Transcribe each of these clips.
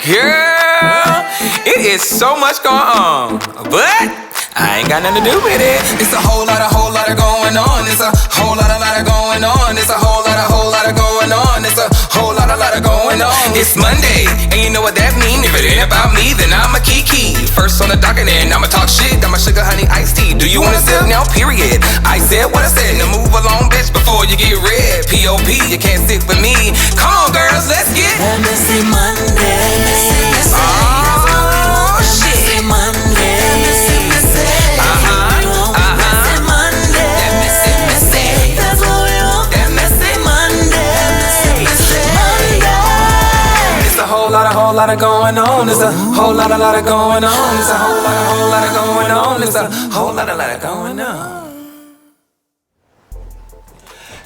Girl, it is so much going on, but I ain't got nothing to do with it. It's a whole lot of going on. It's a whole lot of going on. It's a whole lot of going on. It's a whole lot of going on. It's Monday, and you know what that mean. If it ain't about me, then I'm a Kiki. First on the docket, and I'ma talk shit. I'm a sugar honey iced tea. Do you wanna sip now? Period. I said what I said. Now move along, bitch, before you get red. P.O.P. You can't sit with me. Come on, girls, let's get that Messy Monday. Oh shit. Monday. Whole lot of going on. It's a whole lot of going on. It's a whole lot of going on. It's a whole lot of going on.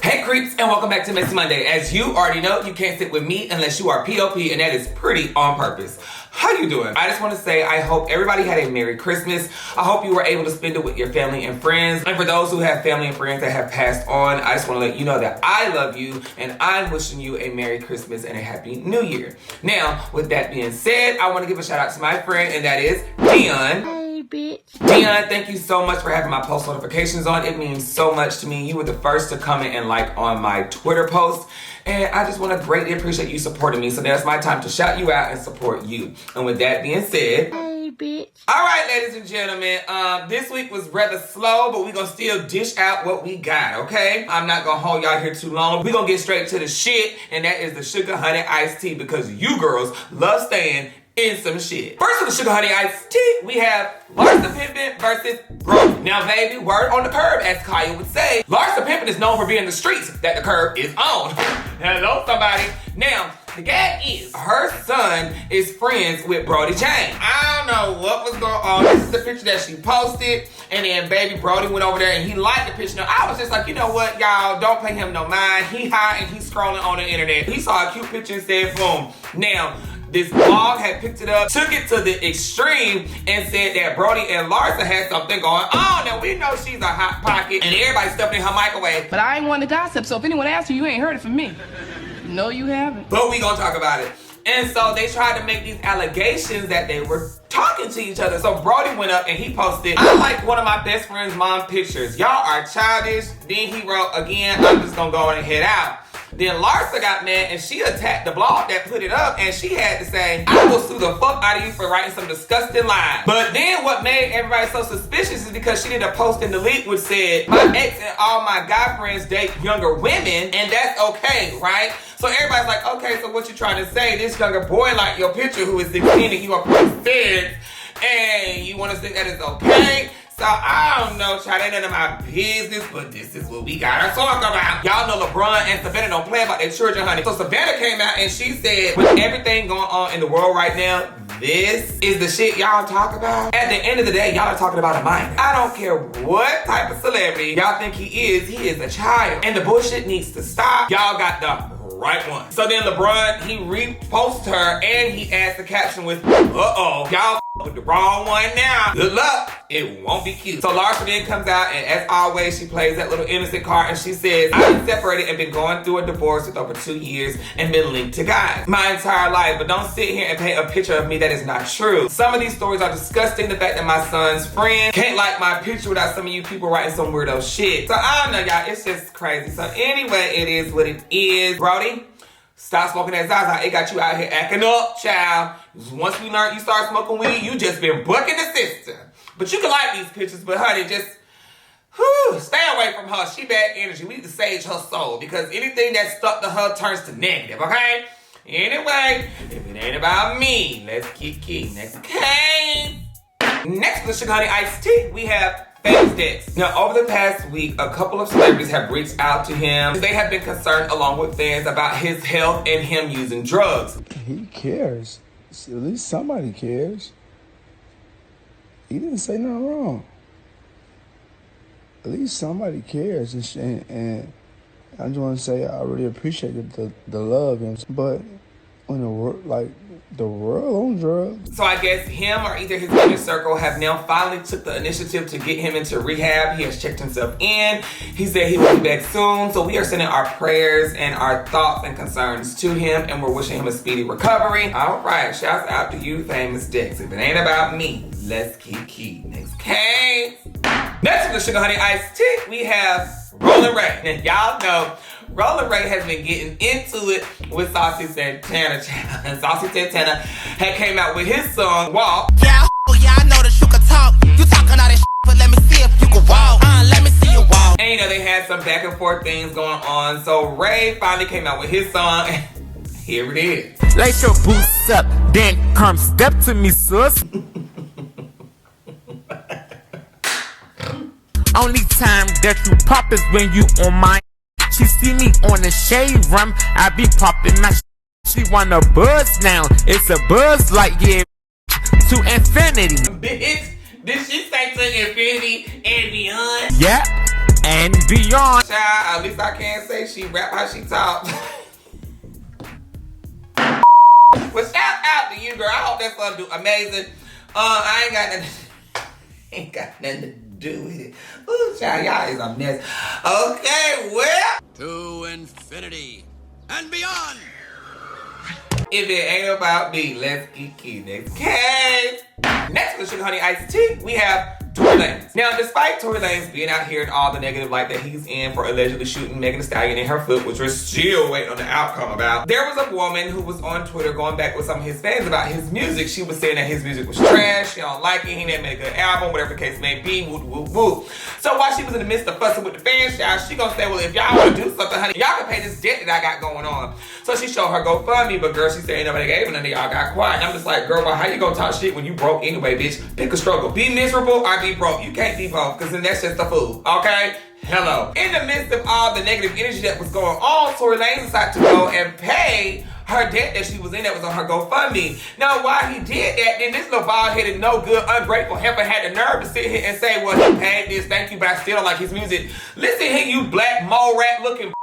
Hey creeps, and welcome back to Messy Monday. As you already know, you can't sit with me unless you are P.O.P. and that is pretty on purpose. How you doing? I just want to say I hope everybody had a Merry Christmas. I hope you were able to spend it with your family and friends. And for those who have family and friends that have passed on, I just want to let you know that I love you and I'm wishing you a Merry Christmas and a Happy New Year. Now, with that being said, I want to give a shout out to my friend, and that is Dion. Hey, bitch. Dion, thank you so much for having my post notifications on. It means so much to me. You were the first to comment and like on my Twitter post. And I just want to greatly appreciate you supporting me. So now it's my time to shout you out and support you. And with that being said, hey, bitch. All right, ladies and gentlemen, this week was rather slow, but we're going to still dish out what we got, okay? I'm not going to hold y'all here too long. We're going to get straight to the shit, and that is the sugar honey iced tea, because you girls love staying in some shit. First with the sugar honey iced tea, we have Larsa Pimpin' versus Brody. Now, baby, word on the curb, as Khia would say. Larsa Pimpin' is known for being the streets that the curb is on. Hello, somebody. Now, the gag is her son is friends with Brody James. I don't know what was going on. This is the picture that she posted, and then baby Brody went over there and he liked the picture. Now, I was just like, you know what, y'all, don't pay him no mind. He high and he's scrolling on the internet. He saw a cute picture and said, boom. Now, this blog had picked it up, took it to the extreme, and said that Brody and Larsa had something going on. Now, we know she's a hot pocket, and everybody's stuffing in her microwave. But I ain't one to gossip, so if anyone asks you ain't heard it from me. No, you haven't. But we gonna talk about it. And so they tried to make these allegations that they were talking to each other. So Brody went up and he posted, I like one of my best friend's mom pictures. Y'all are childish. Then he wrote, again, I'm just gonna go and head out. Then Larsa got mad and she attacked the blog that put it up, and she had to say, I will sue the fuck out of you for writing some disgusting lies. But then what made everybody so suspicious is because she did a post and delete which said, my ex and all my guy friends date younger women, and that's okay, right? So everybody's like, okay, so what you trying to say? This younger boy like your picture who is 16 and you are 46, and you want to think that it's okay? So I don't know, child, ain't none of my business, but this is what we gotta talk about. Y'all know LeBron and Savannah don't play about their children, honey. So Savannah came out and she said, with everything going on in the world right now, this is the shit y'all talk about. At the end of the day, y'all are talking about a minor. I don't care what type of celebrity y'all think he is a child. And the bullshit needs to stop. Y'all got the right one. So then LeBron, he reposted her and he asked the caption with, uh-oh, y'all with the wrong one now. Good luck. It won't be cute. So Larsa then comes out, and as always, she plays that little innocent card, and she says, I've been separated and been going through a divorce with over 2 years and been linked to guys my entire life. But don't sit here and paint a picture of me that is not true. Some of these stories are disgusting. The fact that my son's friend can't like my picture without some of you people writing some weirdo shit. So I don't know, y'all. It's just crazy. So anyway, it is what it is. Brody, stop smoking that Zaza. It got you out here acting up, child. Once we learned you start smoking weed, you just been bucking the system. But you can like these pictures, but honey, just stay away from her. She bad energy. We need to sage her soul, because anything that's stuck to her turns to negative, okay? Anyway, if it ain't about me, let's keep key. Next case. Next to the sugar honey iced tea, we have Famous Dex. Now, over the past week, a couple of celebrities have reached out to him. They have been concerned, along with fans, about his health and him using drugs. He cares. At least somebody cares. He didn't say nothing wrong. At least somebody cares. And I just want to say I really appreciate the love. But in the world, like the world on drugs. So I guess him or either his inner circle have now finally took the initiative to get him into rehab. He has checked himself in. He said he will be back soon. So we are sending our prayers and our thoughts and concerns to him, and we're wishing him a speedy recovery. All right, shouts out to you, famous Dex. If it ain't about me, let's keep key. Next case. Next to the Sugar Honey Iced Tea, we have Rollin' Ray. And y'all know Rollin' Ray has been getting into it with SaucySantana. And SaucySantana had came out with his song, Walk. Yeah, I know that you can talk. You talking all that shit, but let me see if you can walk. Let me see you walk. And you know, they had some back and forth things going on. So Ray finally came out with his song. And here it is. Lace your boots up, then come step to me, sus. Only time that you pop is when you on my. She see me on the shade rum, I be popping my. She wanna buzz now, it's a buzz like yeah to infinity. Bitch, did she say to infinity and beyond? Yep, and beyond. Child, at least I can't say she rap how she talk. Well, shout out to you, girl. I hope that song do amazing. I ain't got nothing to do with it. Ooh, child, y'all is a mess. Okay, well. To infinity and beyond. If it ain't about me, let's get key. Next case. Next for the Sugar Honey Iced Tea, we have Tory Lanez. Now, despite Tory Lanez being out here and all the negative light that he's in for allegedly shooting Megan Thee Stallion in her foot, which we're still waiting on the outcome about, there was a woman who was on Twitter going back with some of his fans about his music. She was saying that his music was trash, she don't like it, he didn't make a good album, whatever the case may be, woo woo woo. So while she was in the midst of fussing with the fans, child, she gonna say, well, if y'all wanna do something, honey, y'all can pay this debt that I got going on. So she showed her GoFundMe, but girl, she said ain't nobody gave her none of y'all got quiet. And I'm just like, girl, well, how you gonna talk shit when you broke anyway, bitch? Pick a struggle. Be miserable or be broke. You can't be both, because then that's just a fool, okay? Hello. In the midst of all the negative energy that was going on, Tory Lanez decided to go and pay her debt that she was in that was on her GoFundMe. Now, while he did that, then this little bald-headed, no good, ungrateful heifer had the nerve to sit here and say, well, he paid this, thank you, but I still don't like his music. Listen here, you black mole rat looking.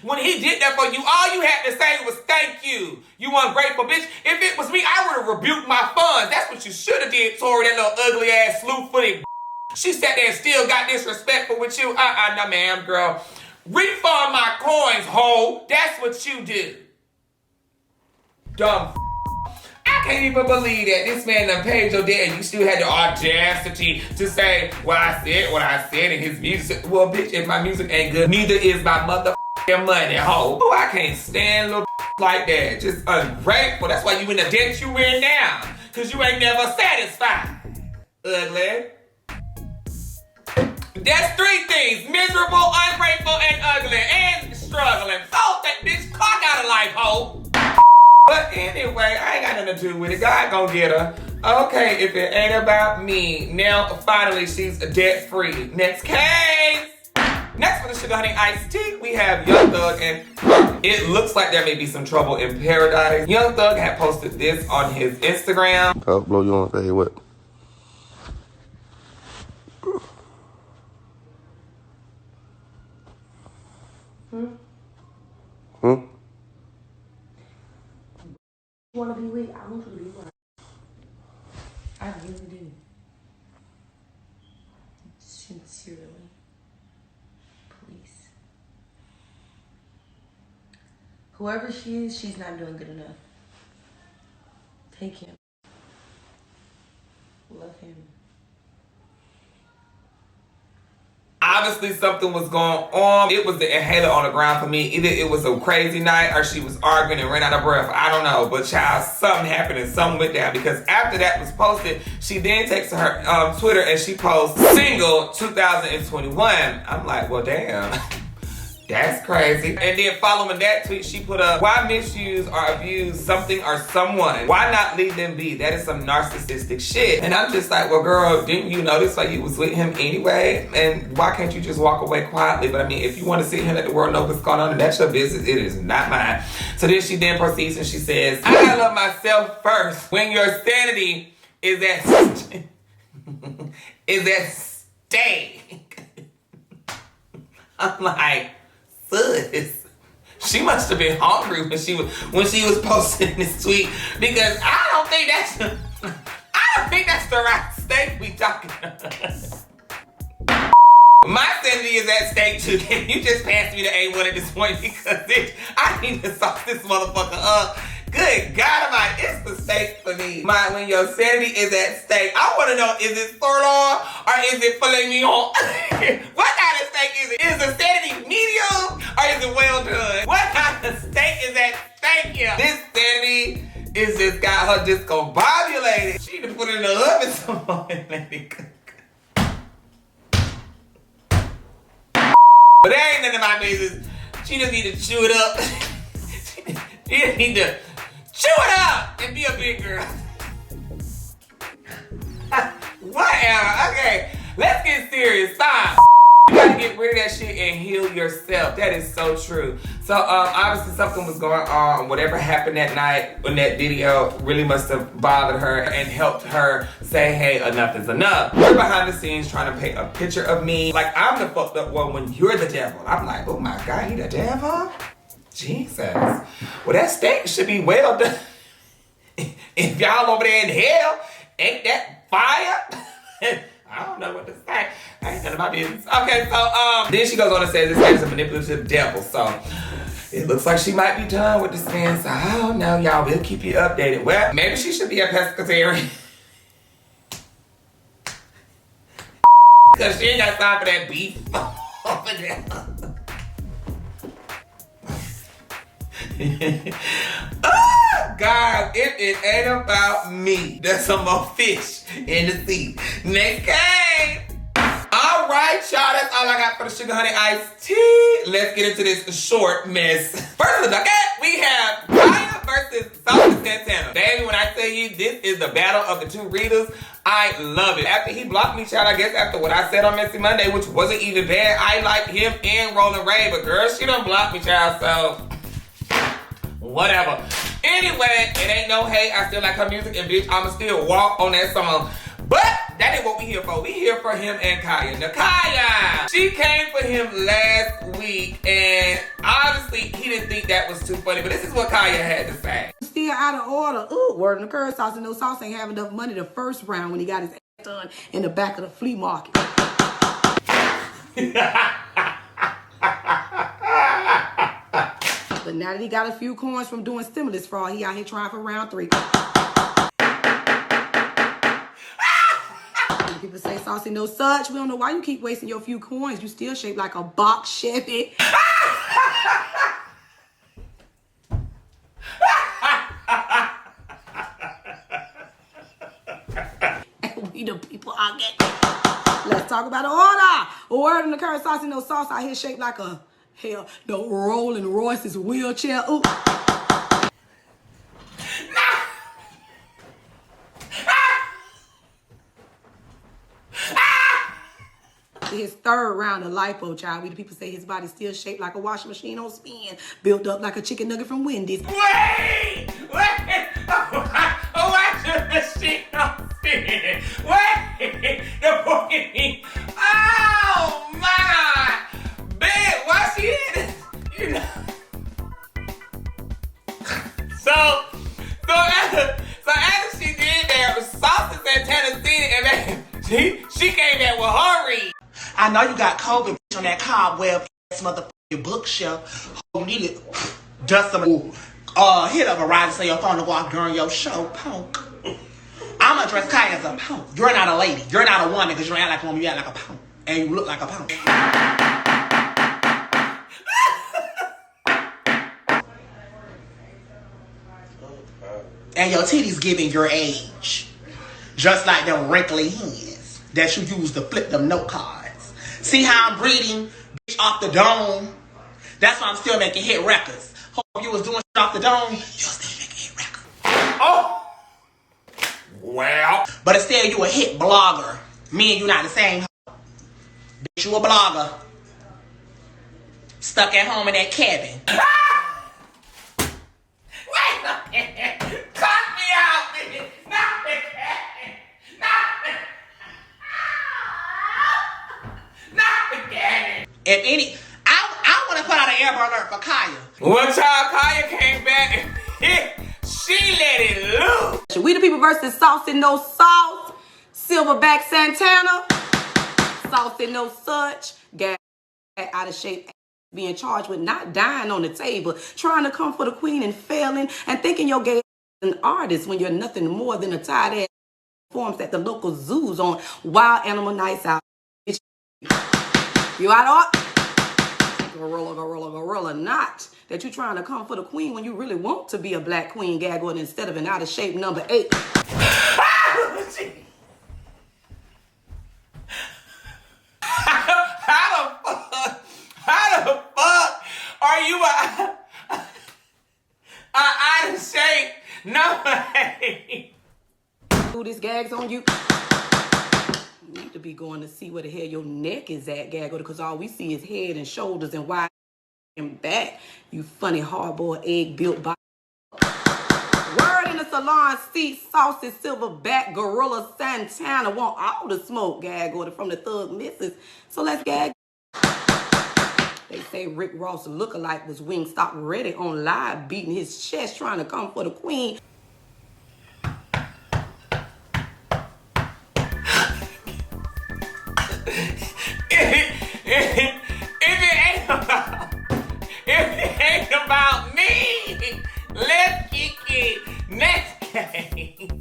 When he did that for you, all you had to say was thank you. You ungrateful bitch. If it was me, I would have rebuked my funds. That's what you should have did, Tory, that little ugly ass slew-footed. She sat there and still got disrespectful with you. No ma'am, girl. Refund my coins, hoe. That's what you do. Dumb. I can't even believe that this man done paid your debt and you still had the audacity to say, well, I said what I said in his music. Well, bitch, if my music ain't good, neither is my motherfucking money, hoe. Oh, I can't stand little like that. Just ungrateful. That's why you in the debt you in now. Because you ain't never satisfied. Ugly. That's three things. Miserable, ungrateful, and ugly. And struggling. So that bitch clock out of life, hoe. But anyway, I ain't got nothing to do with it. God gonna get her. Okay, if it ain't about me. Now, finally, she's debt-free. Next case. Next for the Sugar Honey Iced Tea, we have YungThug and Khia. It looks like there may be some trouble in paradise. YungThug had posted this on his Instagram. I'll blow you on, say what? You want to be with? I want you to be with. I really do. Sincerely. Please. Whoever she is, she's not doing good enough. Take him. Love him. Obviously, something was going on. It was the inhaler on the ground for me. Either it was a crazy night or she was arguing and ran out of breath. I don't know. But child, something happened and something went down. Because after that was posted, she then takes to her Twitter and she posts, single 2021. I'm like, well, damn. That's crazy. And then following that tweet, she put up, why misuse or abuse something or someone? Why not leave them be? That is some narcissistic shit. And I'm just like, well, girl, didn't you notice like you was with him anyway? And why can't you just walk away quietly? But I mean, if you want to sit here and let the world know what's going on, and that's your business, it is not mine. So then she then proceeds and she says, I gotta love myself first. When your sanity is at stake. I'm like, sis, She must have been hungry when she was posting this tweet, because I don't think that's the right steak we talking about. My sanity is at stake too. Can you just pass me the A1 at this point, because I need to sauce this motherfucker up. Good God Almighty, it's the steak for me. When your sanity is at stake, I want to know, is it sirloin or is it filet mignon? What kind of steak is it? Is the sanity medium or is it well done? What kind of steak is at stake here? This sanity is just got her discombobulated. She need to put it in the oven some more and let it cook. But that ain't none of my business. She just need to chew it up. She just need to chew it up and be a big girl. Whatever. Okay, let's get serious. Stop. You gotta get rid of that shit and heal yourself. That is so true. So obviously something was going on. Whatever happened that night in that video really must have bothered her and helped her say, hey, enough is enough. We're behind the scenes trying to paint a picture of me like I'm the fucked up one when you're the devil. I'm like, oh my God, you the devil? Jesus. Well, that steak should be well done. If y'all over there in hell, ain't that fire? I don't know what to say. I ain't none of my business. Okay, so then she goes on and says this man is a manipulative devil. So it looks like she might be done with this man. So I don't know, y'all. We'll keep you updated. Well, maybe she should be a pescatarian. Cause she ain't got time for that beef over there. Oh, God, if it ain't about me, there's some more fish in the sea. Next game. All right, y'all, that's all I got for the sugar honey iced tea. Let's get into this short mess. First of all, we have Khia versus SaucySantana. Baby, when I tell you this is the battle of the two readers, I love it. After he blocked me, child, I guess after what I said on MessyMonday, which wasn't even bad, I like him and Rolling Ray, but girl, she done blocked me, child, so whatever. Anyway, it ain't no hate. I still like her music, and bitch, I'ma still walk on that song. But that ain't what we here for. We here for him and Khia. Now, Khia, she came for him last week, and obviously he didn't think that was too funny, but this is what Khia had to say. Still out of order. Ooh, word in the curve, Saucy. No Sauce ain't have enough money the first round when he got his ass done in the back of the flea market. But now that he got a few coins from doing stimulus fraud, he out here trying for round 3. People say, Saucy, no such. We don't know why you keep wasting your few coins. You still shaped like a box Chevy. And we the people are getting. Let's talk about the order. A word in the curve, Saucy, no sauce out here shaped like a hell, the Rolling Royce's wheelchair. Ooh. His third round of lipo, child. We the people say his body still shaped like a washing machine on spin, built up like a chicken nugget from Wendy's. Wait! A washing machine on spin. Wait! The fucking. Oh my! Bitch, why she in it? You know. So after she did that, SaucySantana seen it, and man, she came back with her read. I know you got COVID on that cobweb ass motherfucking bookshelf. Oh, you need to dust some hit up a ride to your phone to walk during your show, punk. I'm gonna dress Khia as a punk. You're not a lady. You're not a woman because you act like a woman. You act like a punk. And you look like a punk. And your titties giving your age. Just like them wrinkly hands that you use to flip them note cards. See how I'm breathing, bitch, off the dome? That's why I'm still making hit records. Hope you was doing shit off the dome, you'll still making hit records. Oh! Well. But instead, you a hit blogger. Me and you not the same. Bitch, you a blogger. Stuck at home in that cabin. Wait a minute. Cut me out, bitch. Not the cabin. If any, I want to put out an Amber Alert for Khia. One child, Khia came back and she let it loose. We the People versus Saucy No Sauce, Silverback Santana, Saucy No Such, Ga out of shape, being charged with not dying on the table, trying to come for the queen and failing, and thinking your gay an artist when you're nothing more than a tired ass performance at the local zoos on Wild Animal Nights Out. You out of gorilla, not that you trying to come for the queen when you really want to be a black queen, Ga instead of an out of shape number 8. How the fuck are you out of shape number 8? Do this gags on you. You need to be going to see where the hell your neck is at, Ga, because all we see is head and shoulders and wide and back. You funny hard-boiled egg built by. Word in the salon seat, Saucy Silverback Gorilla Santana want all the smoke, Ga, from the thug missus. So let's gag. They say Rick Ross lookalike was Wingstop ready on live, beating his chest, trying to come for the queen. If it ain't about me, let's kick it. Next game.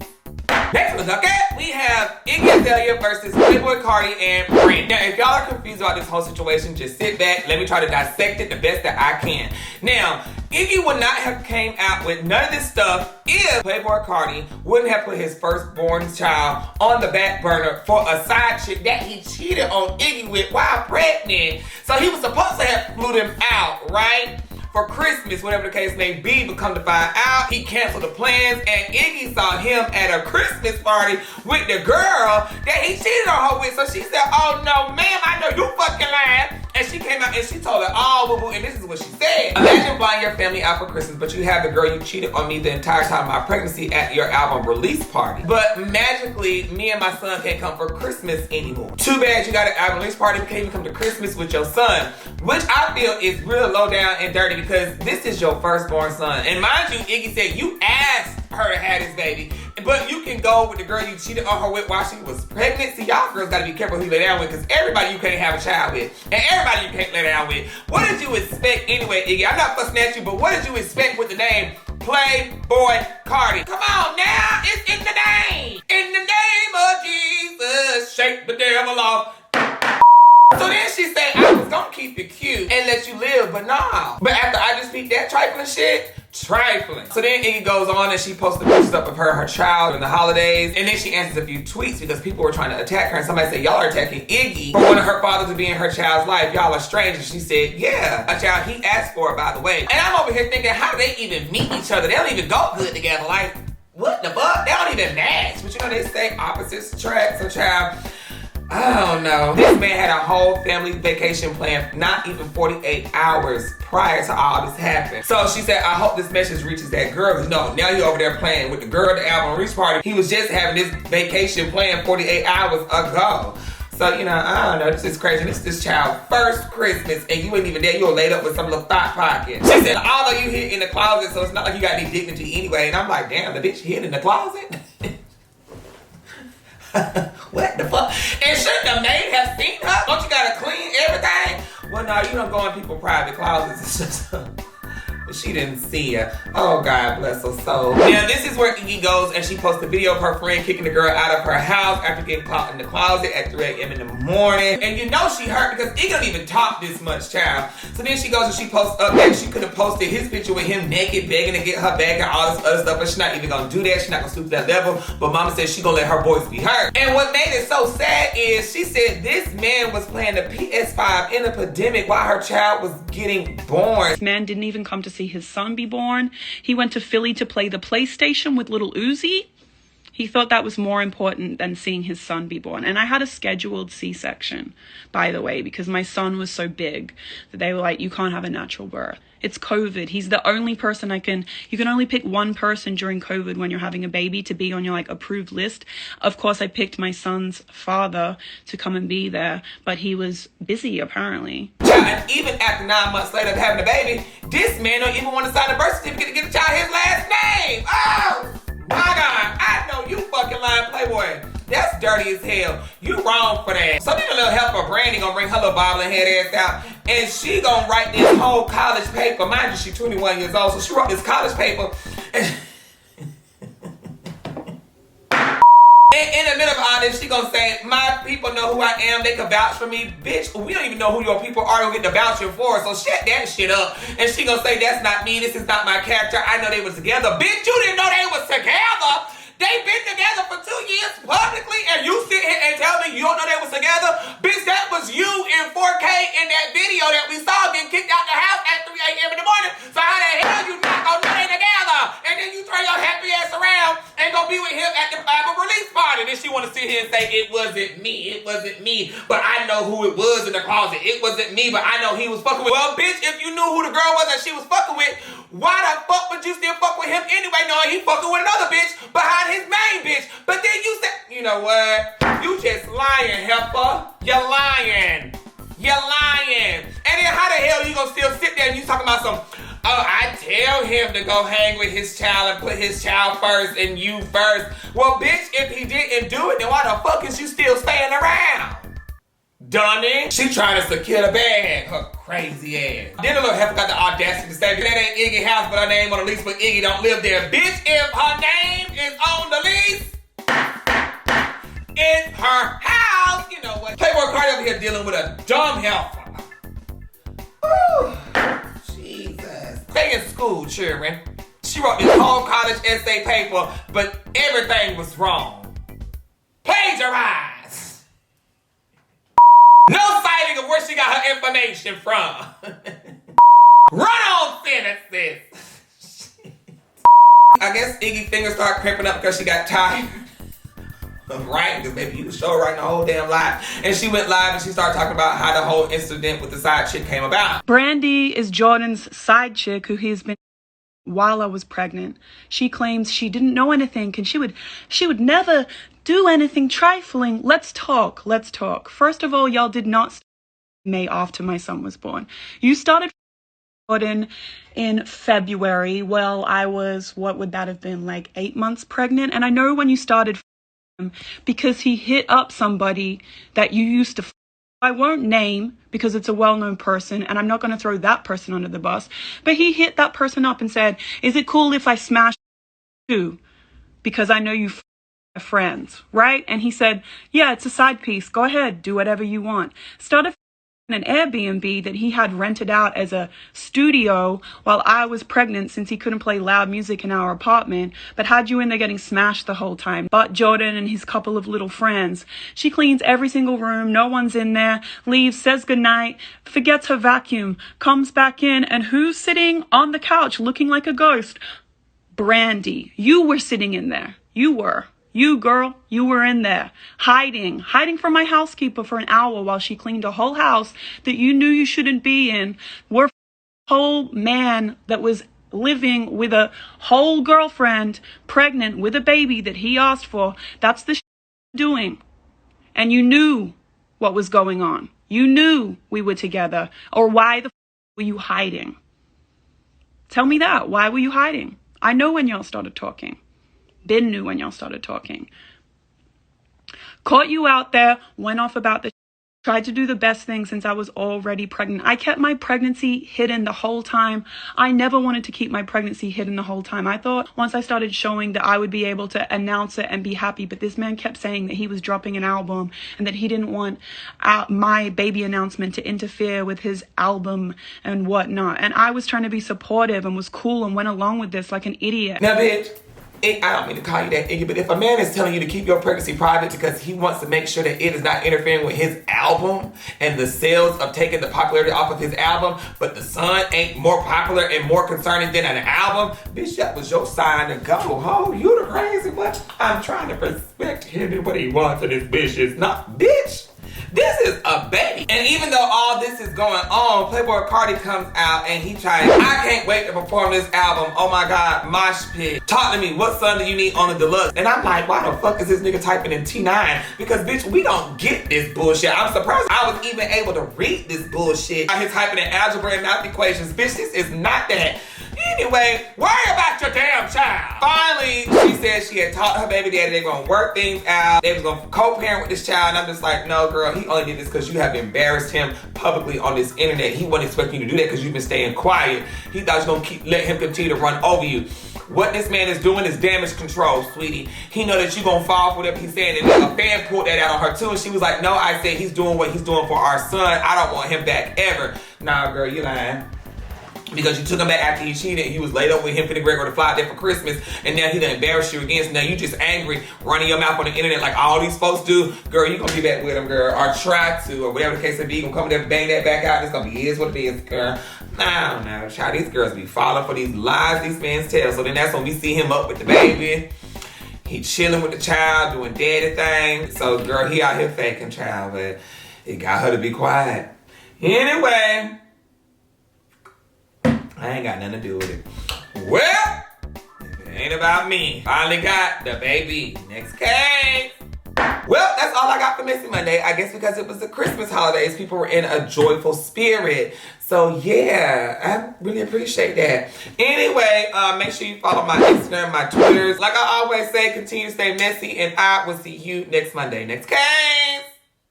Next one, okay? We have Iggy Azalea versus PlayBoiCart and Brent. Now, if y'all are confused about this whole situation, just sit back. Let me try to dissect it the best that I can. Now, Iggy would not have came out with none of this stuff if PlayBoiCart wouldn't have put his firstborn child on the back burner for a side chick that he cheated on Iggy with while pregnant. So he was supposed to have flew them out, right? For Christmas, whatever the case may be, but come to find out, he canceled the plans, and Iggy saw him at a Christmas party with the girl that he cheated on her with. So she said, "Oh no, ma'am, I know you fucking lying." And she came out and she told it all, boo-boo, and this is what she said. Imagine flying your family out for Christmas, but you have the girl you cheated on me the entire time of my pregnancy at your album release party. But magically, me and my son can't come for Christmas anymore. Too bad you got an album release party, but can't even come to Christmas with your son. Which I feel is real low down and dirty because this is your firstborn son. And mind you, Iggy said you asked her to have this baby, but you can go with the girl you cheated on her with while she was pregnant. See, y'all girls gotta be careful who you lay down with because everybody you can't have a child with. And everybody you can't lay down with. What did you expect anyway, Iggy? I'm not fussing at you, but what did you expect with the name PlayBoiCart? Come on now, it's in the name. In the name of Jesus, shake the devil off. So then she said, I was gonna keep it cute and let you live, but nah. But after I just beat that trifling shit, trifling. So then Iggy goes on and she posts the pictures up of her child in the holidays. And then she answers a few tweets because people were trying to attack her. And somebody said, y'all are attacking Iggy for wanting her father to be in her child's life. Y'all are strangers. She said, yeah, a child he asked for, by the way. And I'm over here thinking, how do they even meet each other? They don't even go good together. Like, what the fuck? They don't even match. But you know, they say opposites attract. So child, I don't know. This man had a whole family vacation planned, not even 48 hours prior to all this happened. So she said, I hope this message reaches that girl. You know, now he over there playing with the girl at the album release party. He was just having this vacation planned 48 hours ago. So, you know, I don't know, this is crazy. This is this child's first Christmas and you ain't even there. You were laid up with some little thought pocket. She said, although you hid in the closet, so it's not like you got any dignity anyway. And I'm like, damn, the bitch hid in the closet? What the fuck? And shouldn't the maid have seen her? Don't you gotta clean everything? Well, no, you don't go in people's private closets. It's just, but she didn't see her. Oh, God bless her soul. Now, this is where Iggy goes and she posts a video of her friend kicking the girl out of her house after getting caught in the closet at 3 a.m. in the morning. And you know she hurt because Iggy don't even talk this much, child. So then she goes and she posts up that she could have posted his picture with him naked, begging to get her back and all this other stuff, but she's not even gonna do that. She's not gonna stoop to that level. But mama says she gonna let her voice be heard. And what made it so sad is she said this man was playing the PS5 in a pandemic while her child was getting born. This man didn't even come to see his son be born. He went to Philly to play the PlayStation with little Uzi. He thought that was more important than seeing his son be born. And I had a scheduled C-section, by the way, because my son was so big that they were like, you can't have a natural birth. It's COVID. He's the only person you can only pick one person during COVID when you're having a baby to be on your like approved list. Of course, I picked my son's father to come and be there, but he was busy apparently. And even after 9 months later of having a baby, this man don't even want to sign a birth certificate to get the child his last name. Oh, my God. I know you fucking lying Playboy. That's dirty as hell. You wrong for that. So need a little help for Brandy gonna bring her little bobbling head ass out. And she gonna write this whole college paper. Mind you, she's 21 years old. So she wrote this college paper. And in the middle of all this, she gonna say, my people know who I am. They can vouch for me. Bitch, we don't even know who your people are who get the voucher for. So shut that shit up. And she gonna say, that's not me. This is not my character. I know they was together. Bitch, you didn't know they was together. They been together for 2 years publicly, and you sit here and tell me you don't know they was together? Bitch, that was you in 4K in that video that we saw getting kicked out the house at 3 a.m. in the morning. So how the hell you not gonna know they together? And then you turn your happy ass around and go be with him at the album release party. Then she wanna sit here and say, it wasn't me, but I know who it was in the closet. It wasn't me, but I know he was fucking with. Well, bitch, if you knew who the girl was that she was fucking with, why the fuck would you still fuck with him anyway, knowing he fucking with another bitch behind his main bitch? But then you said, you know what? You just lying, heifer. You're lying. You're lying. And then how the hell you gonna still sit there and you talking about some, oh, I tell him to go hang with his child and put his child first and you first. Well, bitch, if he didn't do it, then why the fuck is you still staying around? Dummy. She trying to secure the bag. Her crazy ass. Then the little heifer got the audacity to say, that ain't Iggy house, but her name on the lease, but Iggy don't live there. Bitch, if her name is on the lease, it's her house. You know what? PlayBoiCart over here dealing with a dumb heifer. Woo. Jesus. Stay in school, children. She wrote this whole college essay paper, but everything was wrong. Plagiarized. No citing of where she got her information from. Run on sentences. I guess Iggy's fingers started cramping up because she got tired of writing, because maybe you was sure writing the whole damn live. And she went live and she started talking about how the whole incident with the side chick came about. Brandy is Jordan's side chick who he's been while I was pregnant. She claims she didn't know anything and she would never do anything trifling. Let's talk. First of all, y'all did not start May after my son was born. You started Jordan in February. Well, I was, what would that have been, like 8 months pregnant? And I know when you started him because he hit up somebody that you used to. I won't name because it's a well-known person and I'm not going to throw that person under the bus. But he hit that person up and said, is it cool if I smash you? Because I know you friends, right? And he said, yeah, it's a side piece. Go ahead, do whatever you want. Started an Airbnb that he had rented out as a studio while I was pregnant, since he couldn't play loud music in our apartment, but had you in there getting smashed the whole time. But Jordan and his couple of little friends. She cleans every single room, no one's in there, leaves, says goodnight, forgets her vacuum, comes back in, and who's sitting on the couch looking like a ghost? Brandy. You were sitting in there. You were. You, girl, you were in there, hiding from my housekeeper for an hour while she cleaned a whole house that you knew you shouldn't be in. We're a whole man that was living with a whole girlfriend, pregnant with a baby that he asked for. That's the doing. And you knew what was going on. You knew we were together. Or why the were you hiding? Tell me that. Why were you hiding? I know when y'all started talking. Ben knew when y'all started talking. Caught you out there, went off about the tried to do the best thing since I was already pregnant. I kept my pregnancy hidden the whole time. I never wanted to keep my pregnancy hidden the whole time. I thought once I started showing that I would be able to announce it and be happy, but this man kept saying that he was dropping an album and that he didn't want my baby announcement to interfere with his album and whatnot. And I was trying to be supportive and was cool and went along with this like an idiot. Now, bitch, I don't mean to call you that, Iggy, but if a man is telling you to keep your pregnancy private because he wants to make sure that it is not interfering with his album and the sales of taking the popularity off of his album, but the son ain't more popular and more concerning than an album, bitch, that was your sign to go. Oh, you the crazy one. I'm trying to respect him and what he wants, and this bitch is not, bitch. This is a baby. And even though all this is going on, PlayBoiCart comes out and he tries, I can't wait to perform this album. Oh my God, mosh pit. Talk to me, what son do you need on the deluxe? And I'm like, why the fuck is this nigga typing in T9? Because bitch, we don't get this bullshit. I'm surprised I was even able to read this bullshit. He's typing in algebra and math equations. Bitch, this is not that. Anyway, worry about your damn child. Finally, she said she had taught her baby daddy they were gonna work things out. They was gonna co-parent with this child. And I'm just like, no, girl, he only did this because you have embarrassed him publicly on this internet. He wasn't expecting you to do that because you've been staying quiet. He thought you was gonna let him continue to run over you. What this man is doing is damage control, sweetie. He know that you gonna fall for whatever he's saying. And a fan pulled that out on her too. And she was like, no, I said he's doing what he's doing for our son. I don't want him back ever. Nah, girl, you lying. Because you took him back after he cheated. You was laid up with him, finna Gregor to fly there for Christmas, and now he done embarrassed you again. So now you just angry, running your mouth on the internet like all these folks do. Girl, you gonna be back with him, girl, or try to, or whatever the case may be. You gonna come there and bang that back out. It's gonna be is what it is, girl. I don't know, child. These girls be falling for these lies these men tell. So then that's when we see him up with the baby. He chilling with the child, doing daddy things. So girl, he out here faking, child, but it got her to be quiet. Anyway, I ain't got nothing to do with it. Well, if it ain't about me, finally got the baby. Next case. Well, that's all I got for Messy Monday. I guess because it was the Christmas holidays, people were in a joyful spirit. So yeah, I really appreciate that. Anyway, make sure you follow my Instagram, my Twitters. Like I always say, continue to stay messy, and I will see you next Monday. Next case.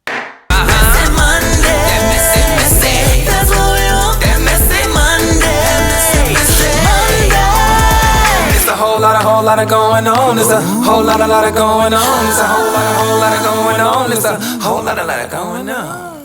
Messy Monday. That messy. That's what we want. That messy Monday. Monday. It's a whole lot of going on. It's a whole lot of going on. It's a whole lot of going on. It's a whole lot of going on.